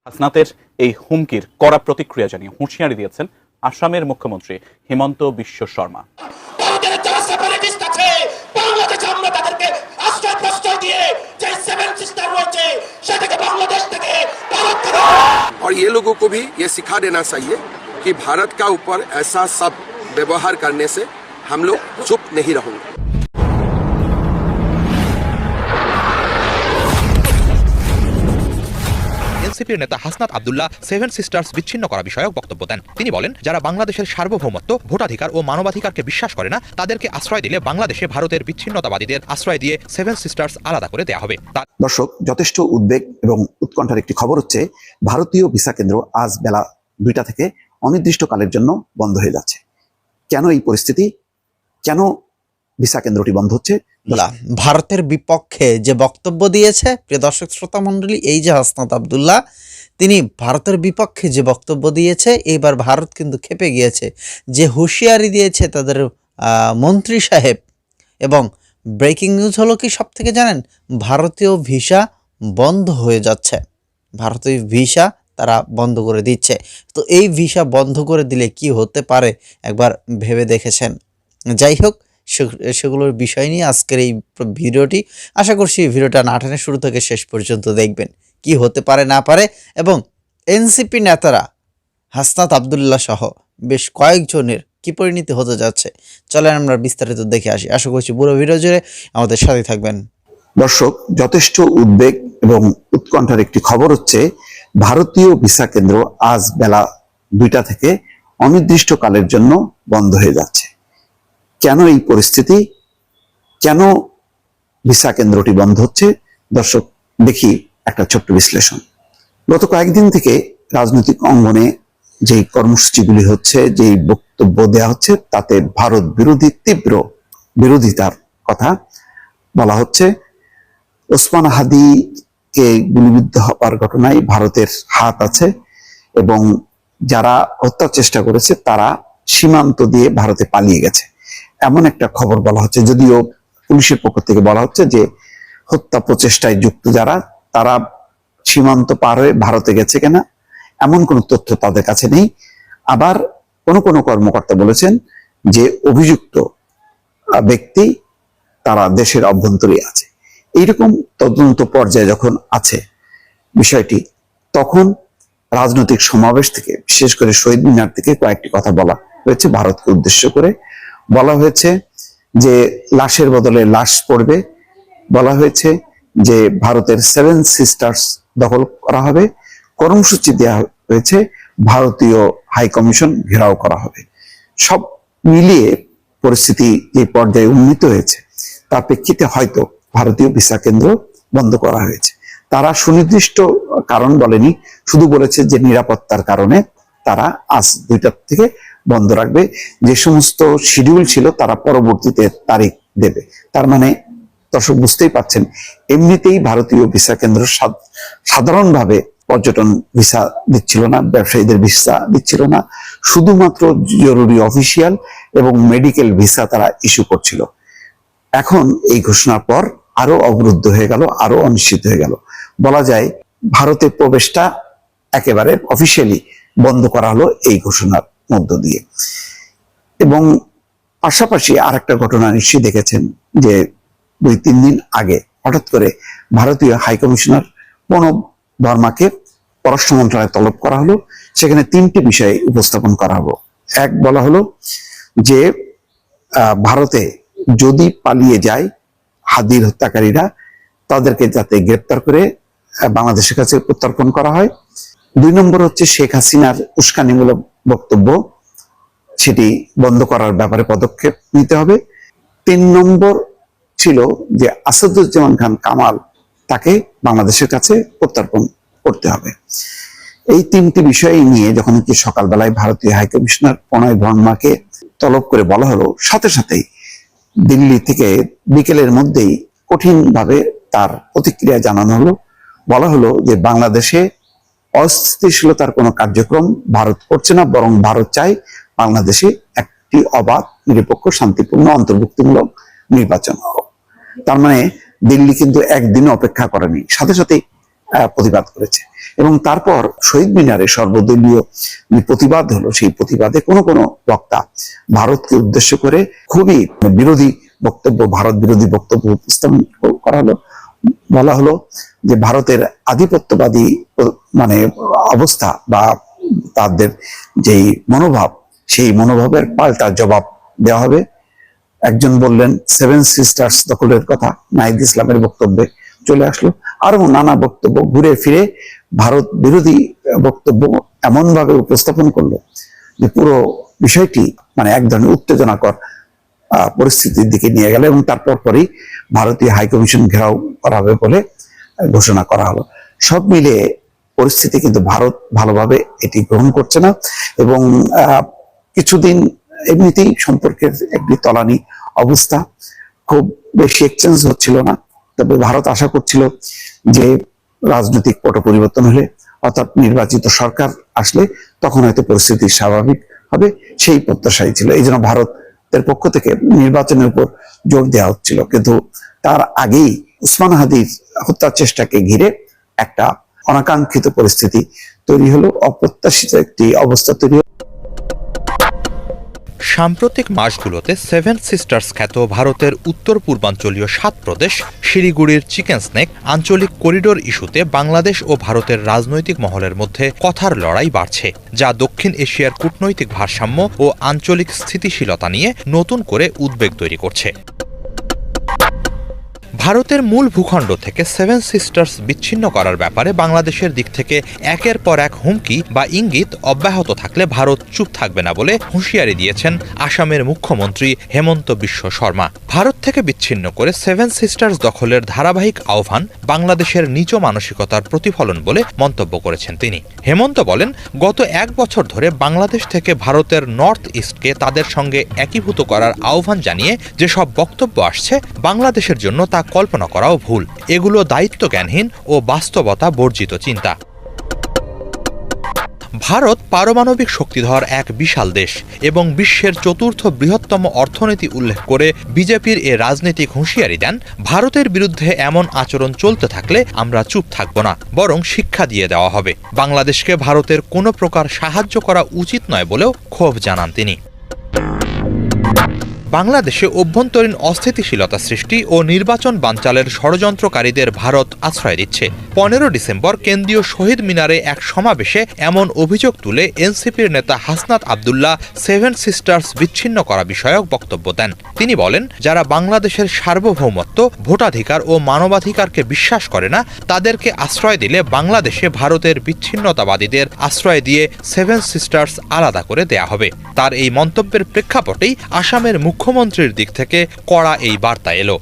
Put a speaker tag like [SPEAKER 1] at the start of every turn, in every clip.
[SPEAKER 1] হাসনাতের এই হুমকির কড়া প্রতিক্রিয়া জানিয়ে হুঁশিয়ারি দিয়েছেন আসামের মুখ্যমন্ত্রী হিমন্ত বিশ্ব শর্মা।
[SPEAKER 2] और ये लोगों को भी ये सिखा देना चाहिए कि भारत का ऊपर ऐसा सब व्यवहार करने से हम लोग चुप नहीं रहेंगे।
[SPEAKER 3] এনসিপির নেতা হাসনাত আব্দুল্লাহ সেভেন সিস্টার্স বিচ্ছিন্ন করা বিষয়ক বক্তব্য দেন। তিনি বলেন, যারা বাংলাদেশের সার্বভৌমত্ব, ভোটাধিকার ও মানবাধিকারকে বিশ্বাস করে না, তাদেরকে আশ্রয় দিলে বাংলাদেশে ভারতের বিচ্ছিন্নতাবাদীদের আশ্রয় দিয়ে সেভেন সিস্টার্স আলাদা করে দেওয়া হবে।
[SPEAKER 4] দর্শক, যথেষ্ট উদ্বেগ এবং উৎকণ্ঠার একটি খবর হচ্ছে, ভারতীয় ভিসা কেন্দ্র আজ বেলা 2টা থেকে অনির্দিষ্টকালের জন্য বন্ধ হয়ে যাচ্ছে। কেন এই পরিস্থিতি? কেন ভিসা কেন্দ্রটি বন্ধ হচ্ছে?
[SPEAKER 5] ভারতের বিপক্ষে যে বক্তব্য দিয়েছে, প্রিয় দর্শক শ্রোতা মণ্ডলী, এই যে হাসনাত আব্দুল্লাহ, তিনি ভারতের বিপক্ষে যে বক্তব্য দিয়েছে, এইবার ভারত কিন্তু ক্ষেপে গিয়েছে। যে হুঁশিয়ারি দিয়েছে তাদের মন্ত্রী সাহেব, এবং ব্রেকিং নিউজ হলো কি সব থেকে জানেন, ভারতীয় ভিসা বন্ধ হয়ে যাচ্ছে। ভারতীয় ভিসা তারা বন্ধ করে দিচ্ছে। তো এই ভিসা বন্ধ করে দিলে কি হতে পারে একবার ভেবে দেখেছেন? যাই হোক, সেগুলোর বিষয় নিয়ে আজকের এই ভিডিওটি। আশা করছি ভিডিওটা না টেনে শুরু থেকে শেষ পর্যন্ত দেখবেন, কি হতে পারে না পারে। এবং এনসিপি নেতারা হাসনাত আব্দুল্লাহ সহ বেশ কয়েকজনের কি পরিণতি হতে যাচ্ছে, চলেন আমরা বিস্তারিত দেখে আসি। আশা করছি পুরো ভিডিও জুড়ে আমাদের সাথে থাকবেন।
[SPEAKER 4] দর্শক, যথেষ্ট উদ্বেগ এবং উৎকণ্ঠার একটি খবর হচ্ছে, ভারতীয় ভিসা কেন্দ্র আজ বেলা 2টা থেকে অনির্দিষ্টকালের জন্য বন্ধ হয়ে যাচ্ছে। কেন এই পরিস্থিতি? কেন ভিসা কেন্দ্রটি বন্ধ হচ্ছে? দর্শক, দেখি একটা ছোট্ট বিশ্লেষণ। গত কয়েকদিন থেকে রাজনৈতিক অঙ্গনে যেই কর্মসূচিগুলি হচ্ছে, যেই বক্তব্য দেওয়া হচ্ছে, তাতে ভারত বিরোধী তীব্র বিরোধিতার কথা বলা হচ্ছে। ওসমান হাদিকে গুলিবিদ্ধ হওয়ার ঘটনায় ভারতের হাত আছে, এবং যারা হত্যার চেষ্টা করেছে তারা সীমান্ত দিয়ে ভারতে পালিয়ে গেছে, এমন একটা খবর বলা হচ্ছে। যদিও পুলিশের পক্ষ থেকে বলা হচ্ছে যে হত্যা প্রচেষ্টায় যুক্ত যারা, তারা সীমান্ত পার হয়ে ভারতে গেছে কিনা এমন কোনো তথ্য তাদের কাছে নেই। আবার কোনো কর্মকর্তা বলেছেন যে অভিযুক্ত ব্যক্তি তারা দেশের অভ্যন্তরে আছে। এইরকম তদন্ত পর্যায়ে যখন আছে বিষয়টি, তখন রাজনৈতিক সমাবেশ থেকে, বিশেষ করে শহীদ মিনার থেকে কয়েকটি কথা বলা হয়েছে ভারতকে উদ্দেশ্য করে। বলা হয়েছে যে লাশের বদলে লাশ পড়বে, বলা হয়েছে যে ভারতের সেভেন সিস্টার্স দখল করা হবে, কর্মসূচি দেওয়া হয়েছে, ভারতীয় হাই কমিশন ঘেরাও করা হবে। সব মিলিয়ে পরিস্থিতি যে পর্যায়ে উন্নীত হয়েছে, তার প্রেক্ষিতে হয়তো ভারতীয় ভিসা কেন্দ্র বন্ধ করা হয়েছে। তারা সুনির্দিষ্ট কারণ বলেনি, শুধু বলেছে যে নিরাপত্তার কারণে তারা আজ 2টা থেকে বন্ধ রাখবে। যে সমস্ত শিডিউল ছিল তারা পরবর্তীতে তারিখ দেবে। তার মানে দর্শক বুঝতেই পাচ্ছেন, এমনিতেই ভারতীয় ভিসা কেন্দ্র সাধারণভাবে পর্যটন ভিসা দিচ্ছিল না, ব্যবসায়ীদের ভিসা দিচ্ছিল না, শুধুমাত্র জরুরি অফিসিয়াল এবং মেডিকেল ভিসা তারা ইস্যু করছিল। এখন এই ঘোষণার পর আরো অবরুদ্ধ হয়ে গেল, আরো অনিশ্চিত হয়ে গেল। বলা যায় ভারতে প্রবেশটা একেবারে অফিসিয়ালি বন্ধ করা হলো এই ঘোষণার মধ্য দিয়ে। এবং পাশাপাশি আরেকটা ঘটনা নিশ্চয়ই দেখেছেন যে 2-3 দিন আগে হঠাৎ করে ভারতীয় হাই কমিশনার প্রণব বর্মাকে পররাষ্ট্র মন্ত্রণালয়ে তলব করা হলো। সেখানে 3টি বিষয় উপস্থাপন করা হলো। এক, বলা হলো যে ভারতে যদি পালিয়ে যায় হাদির হত্যাকারীরা, তাদেরকে যাতে গ্রেপ্তার করে বাংলাদেশের কাছে প্রত্যর্পণ করা হয়। 2 নম্বর হচ্ছে শেখ হাসিনার উস্কানিমূলক বক্তব্য, সেটি বন্ধ করার ব্যাপারে পদক্ষেপ নিতে হবে। 3 নম্বর ছিল যে আসাদুজ্জামান খান কামাল, তাকে বাংলাদেশের কাছে প্রত্যর্পণ করতে হবে। এই 3টি বিষয় নিয়ে যখন কি সকালবেলায় ভারতীয় হাই কমিশনার প্রণব বর্মাকে তলব করে বলা হলো, সাথে সাথেই দিল্লি থেকে বিকেলের মধ্যেই কঠিনভাবে তার প্রতিক্রিয়া জানানো হলো। বলা হলো যে বাংলাদেশে অস্থিতিশীলতার কোনো কার্যক্রম ভারত করছে না, বরং ভারত চায় বাংলাদেশে একটি অবাধ, নিরপেক্ষ, শান্তিপূর্ণ, অন্তর্ভুক্তিমূলক নির্বাচন হোক। তার মানে দিল্লি কিন্তু একদিন অপেক্ষা করেনি, সাথে সাথে প্রতিবাদ করেছে। এবং তারপর শহীদ মিনারে সর্বদলীয় প্রতিবাদ হলো। সেই প্রতিবাদে কোনো কোনো বক্তা ভারতকে উদ্দেশ্য করে খুবই বিরোধী বক্তব্য, ভারত বিরোধী বক্তব্য উপস্থাপন করা হলো। বলা হলো যে ভারতের আধিপত্যবাদী মানে অবস্থা বা তাদের যেই মনোভাব, সেই মনোভাবের পাল্টা জবাব দেওয়া হবে। একজন বললেন 7 সিস্টার্স দখলের কথা নাহিদ ইসলামের বক্তব্যে চলে আসলো। আরো নানা বক্তব্য ঘুরে ফিরে ভারত বিরোধী বক্তব্য এমন ভাবে উপস্থাপন করলো যে পুরো বিষয়টি মানে এক ধরনের উত্তেজনাকর পরিস্থিতির দিকে নিয়ে গেল। এবং তারপর পরই ভারতীয় হাইকমিশন ঘেরাও করা হবে বলে ঘোষণা করা হলো। সব মিলিয়ে পরিস্থিতি কিন্তু ভারত ভালোভাবে এটি গ্রহণ করছে না। এবং কিছুদিন এমনিতেই সম্পর্কের একটি তলানি অবস্থা, খুব বেশি এক্সচেঞ্জ হচ্ছিল না। তবে ভারত আশা করছিল যে রাজনৈতিক পট পরিবর্তন হলে, অর্থাৎ নির্বাচিত সরকার আসলে তখন হয়তো পরিস্থিতি স্বাভাবিক হবে, সেই প্রত্যাশাই ছিল। এই জন্য ভারতের পক্ষ থেকে নির্বাচনের উপর জোর দেওয়া হচ্ছিল। কিন্তু তার আগেই উসমান হাদির হত্যার চেষ্টাকে ঘিরে একটা অনাকাঙ্ক্ষিত পরিস্থিতি তৈরি হলো, অপ্রত্যাশিত একটি অবস্থা তৈরি হলো।
[SPEAKER 3] সাম্প্রতিক মাসগুলোতে 7 সিস্টার্স খ্যাত ভারতের উত্তর পূর্বাঞ্চলীয় 7 প্রদেশ শিলিগুড়ির চিকেন স্নেক আঞ্চলিক করিডোর ইস্যুতে বাংলাদেশ ও ভারতের রাজনৈতিক মহলের মধ্যে কথার লড়াই বাড়ছে, যা দক্ষিণ এশিয়ার কূটনৈতিক ভারসাম্য ও আঞ্চলিক স্থিতিশীলতা নিয়ে নতুন করে উদ্বেগ তৈরি করছে। ভারতের মূল ভূখণ্ড থেকে 7 সিস্টার্স বিচ্ছিন্ন করার ব্যাপারে বাংলাদেশের দিক থেকে একের পর এক হুমকি বা ইঙ্গিত অব্যাহত থাকলে ভারত চুপ থাকবে না বলে হুঁশিয়ারি দিয়েছেন আসামের মুখ্যমন্ত্রী হেমন্ত বিশ্ব শর্মা। ভারত থেকে বিচ্ছিন্ন করে 7 সিস্টার্স দখলের ধারাবাহিক আহ্বান বাংলাদেশের নীচ মানসিকতার প্রতিফলন বলে মন্তব্য করেছেন তিনি। হেমন্ত বলেন, গত 1 বছর ধরে বাংলাদেশ থেকে ভারতের নর্থ ইস্টকে তাদের সঙ্গে একীভূত করার আহ্বান জানিয়ে যেসব বক্তব্য আসছে, বাংলাদেশের জন্য তা কল্পনা করাও ভুল। এগুলো দায়িত্বজ্ঞানহীন ও বাস্তবতা বর্জিত চিন্তা। ভারত পারমাণবিক শক্তিধর এক বিশাল দেশ এবং বিশ্বের 4র্থ বৃহত্তম অর্থনীতি উল্লেখ করে বিজেপির এ রাজনৈতিক হুঁশিয়ারি দেন, ভারতের বিরুদ্ধে এমন আচরণ চলতে থাকলে আমরা চুপ থাকব না, বরং শিক্ষা দিয়ে দেওয়া হবে। বাংলাদেশকে ভারতের কোনো প্রকার সাহায্য করা উচিত নয় বলেও ক্ষোভ জানান তিনি। বাংলাদেশে অভ্যন্তরীণ অস্থিতিশীলতা সৃষ্টি ও নির্বাচন বানচালের ষড়যন্ত্রকারীদের ভারত আশ্রয় দিচ্ছে। 15 ডিসেম্বর কেন্দ্রীয় শহীদ মিনারে এক সমাবেশে এমন অভিযোগ তুলে এনসিপির নেতা হাসনাত আব্দুল্লাহ 7 সিস্টার্স বিচ্ছিন্ন করা বিষয়ক বক্তব্য দেন। তিনি বলেন, যারা বাংলাদেশের সার্বভৌমত্ব, ভোটাধিকার ও মানবাধিকারকে বিশ্বাস করে না, তাদেরকে আশ্রয় দিলে বাংলাদেশে ভারতের বিচ্ছিন্নতাবাদীদের আশ্রয় দিয়ে 7 সিস্টার্স আলাদা করে দেয়া হবে। তার এই মন্তব্যের প্রেক্ষাপটেই আসামের মুখ্যমন্ত্রীর দিক থেকে কড়া এই বার্তা এলো।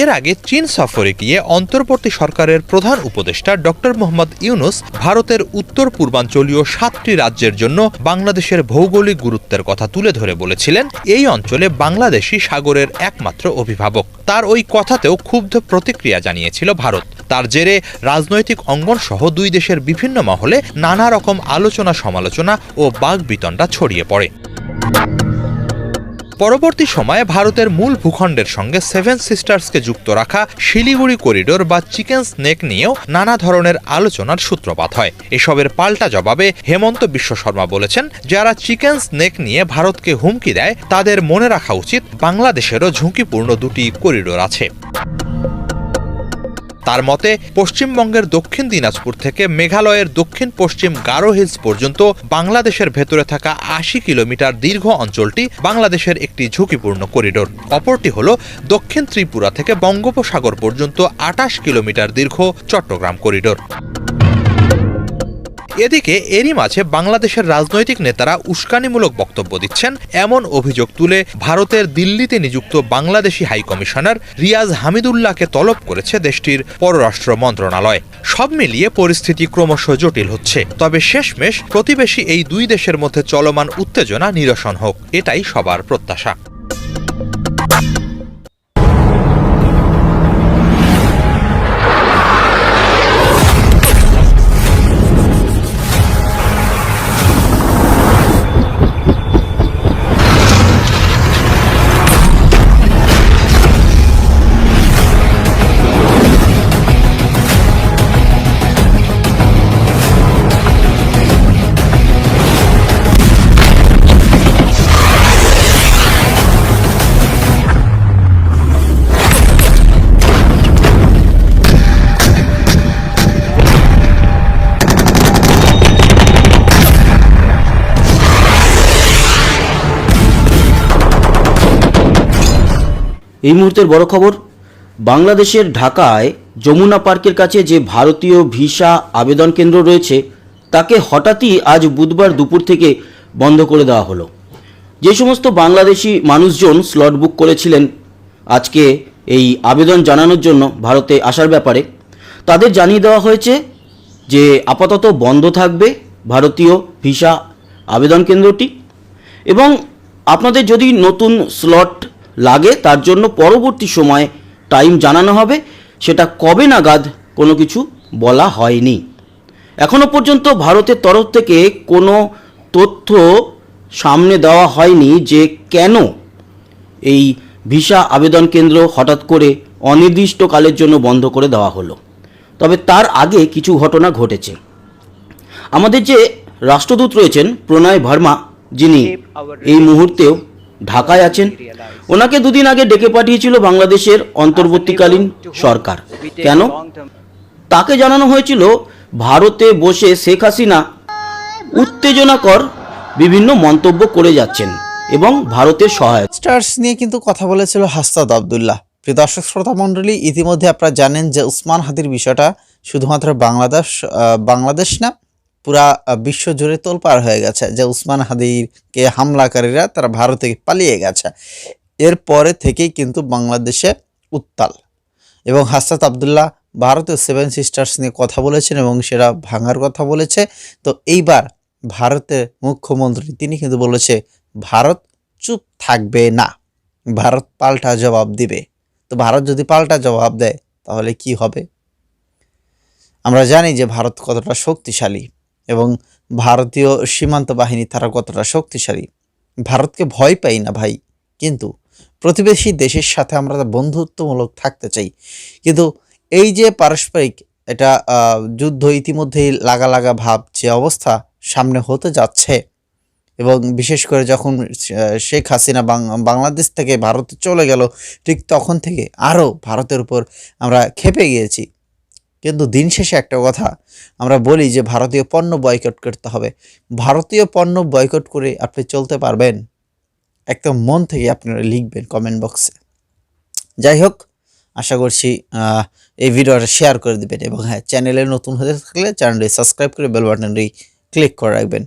[SPEAKER 3] এর আগে চীন সফরে গিয়ে অন্তর্বর্তী সরকারের প্রধান উপদেষ্টা ডক্টর মোহাম্মদ ইউনুস ভারতের উত্তর পূর্বাঞ্চলীয় 7টি রাজ্যের জন্য বাংলাদেশের ভৌগোলিক গুরুত্বের কথা তুলে ধরে বলেছিলেন, এই অঞ্চলে বাংলাদেশই সাগরের একমাত্র অভিভাবক। তার ওই কথাতেও ক্ষুব্ধ প্রতিক্রিয়া জানিয়েছিল ভারত। তার জেরে রাজনৈতিক অঙ্গন সহ দুই দেশের বিভিন্ন মহলে নানা রকম আলোচনা সমালোচনা ও বাকবিতণ্ডা ছড়িয়ে পড়ে। পরবর্তী সময়ে ভারতের মূল ভূখণ্ডের সঙ্গে 7 সিস্টার্সকে যুক্ত রাখা শিলিগুড়ি করিডোর বা চিকেন স্নেক নিয়েও নানা ধরনের আলোচনার সূত্রপাত হয়। এসবের পাল্টা জবাবে হেমন্ত বিশ্ব শর্মা বলেছেন, যারা চিকেন স্নেক নিয়ে ভারতকে হুমকি দেয় তাদের মনে রাখা উচিত বাংলাদেশেরও ঝুঁকিপূর্ণ 2টি করিডোর আছে। তার মতে, পশ্চিমবঙ্গের দক্ষিণ দিনাজপুর থেকে মেঘালয়ের দক্ষিণ পশ্চিম গারো হিলস পর্যন্ত বাংলাদেশের ভেতরে থাকা 80 কিলোমিটার দীর্ঘ অঞ্চলটি বাংলাদেশের একটি ঝুঁকিপূর্ণ করিডোর। অপরটি হল দক্ষিণ ত্রিপুরা থেকে বঙ্গোপসাগর পর্যন্ত 28 কিলোমিটার দীর্ঘ চট্টগ্রাম করিডোর। এদিকে এরই মাঝে বাংলাদেশের রাজনৈতিক নেতারা উস্কানিমূলক বক্তব্য দিচ্ছেন, এমন অভিযোগ তুলে ভারতের দিল্লিতে নিযুক্ত বাংলাদেশি হাইকমিশনার রিয়াজ হামিদুল্লাহকে তলব করেছে দেশটির পররাষ্ট্র মন্ত্রণালয়। সব মিলিয়ে পরিস্থিতি ক্রমশ জটিল হচ্ছে। তবে শেষমেশ প্রতিবেশী এই দুই দেশের মধ্যে চলমান উত্তেজনা নিরসন হোক, এটাই সবার প্রত্যাশা।
[SPEAKER 6] এই মুহূর্তের বড় খবর, বাংলাদেশের ঢাকায় যমুনা পার্কের কাছে যে ভারতীয় ভিসা আবেদন কেন্দ্র রয়েছে তাকে হঠাৎই আজ বুধবার দুপুর থেকে বন্ধ করে দেওয়া হলো। যে সমস্ত বাংলাদেশি মানুষজন স্লট বুক করেছিলেন আজকে এই আবেদন জানানোর জন্য ভারতে আসার ব্যাপারে, তাদের জানিয়ে দেওয়া হয়েছে যে আপাতত বন্ধ থাকবে ভারতীয় ভিসা আবেদন কেন্দ্রটি, এবং আপনাদের যদি নতুন স্লট লাগে তার জন্য পরবর্তী সময়ে টাইম জানানো হবে। সেটা কবে নাগাদ কোনো কিছু বলা হয়নি। এখনও পর্যন্ত ভারতের তরফ থেকে কোনো তথ্য সামনে দেওয়া হয়নি যে কেন এই ভিসা আবেদন কেন্দ্র হঠাৎ করে অনির্দিষ্টকালের জন্য বন্ধ করে দেওয়া হলো। তবে তার আগে কিছু ঘটনা ঘটেছে। আমাদের যে রাষ্ট্রদূত রয়েছেন প্রণয় ভার্মা, যিনি এই মুহূর্তেও ঢাকায় আছেন, ওনাকে দুদিন আগে ডেকে পাঠিয়েছিল বাংলাদেশের অন্তর্বর্তীকালীন সরকার। কেন? তাকে জানানো হয়েছিল ভারতে বসে শেখ হাসিনা উত্তেজনাকর বিভিন্ন মন্তব্য করে যাচ্ছেন এবং ভারতের সহায়তা।
[SPEAKER 5] স্টার্স নিয়ে কিন্তু কথা বলেছিল হাসনাত আব্দুল্লাহ। প্রিয় দর্শক শ্রোতা মণ্ডলী, ইতিমধ্যে আপনারা জানেন যে উসমান হাদির বিষয়টা শুধুমাত্র বাংলাদেশ না, পুরা বিশ্ব জুড়ে তোলপাড় হয়ে গেছে যে উসমান হাদিকে হামলাকারীরা তারা ভারত থেকে পালিয়ে গেছে। এরপরে থেকেই কিন্তু বাংলাদেশে উত্তাল, এবং হাসনাত আব্দুল্লাহ ভারতের 7 সিস্টার্স নিয়ে কথা বলেছেন এবং সেটা ভাঙার কথা বলেছে। তো এইবার ভারতের মুখ্যমন্ত্রী তিনি কিন্তু বলেছে ভারত চুপ থাকবে না, ভারত পাল্টা জবাব দিবে। তো ভারত যদি পাল্টা জবাব দেয় তাহলে কি হবে? আমরা জানি যে ভারত কতটা শক্তিশালী এবং ভারতীয় সীমান্ত বাহিনী তারা কতটা শক্তিশালী। ভারতকে ভয় পাই না ভাই, কিন্তু প্রতিবেশী দেশের সাথে আমরা বন্ধুত্বমূলক থাকতে চাই। কিন্তু এই যে পারস্পরিক এটা যুদ্ধ ইতিমধ্যেই লাগা ভাব যে অবস্থা সামনে হতে যাচ্ছে, এবং বিশেষ করে যখন শেখ হাসিনা বাংলাদেশ থেকে ভারতে চলে গেল, ঠিক তখন থেকে আরও ভারতের উপর আমরা ক্ষেপে গিয়েছি। কিন্তু দিন শেষে একটা কথা আমরা বলি যে ভারতীয় পণ্য বয়কট করতে হবে। ভারতীয় পণ্য বয়কট করে আপনি চলতে পারবেন? একদম মন থেকে আপনারা লিখবেন কমেন্ট বক্সে। যাই হোক, আশা করছি এই ভিডিওটা শেয়ার করে দেবেন, এবং হ্যাঁ, চ্যানেলে নতুন হতে থাকলে চ্যানেলটি সাবস্ক্রাইব করে বেল বাটনটি ক্লিক করে রাখবেন।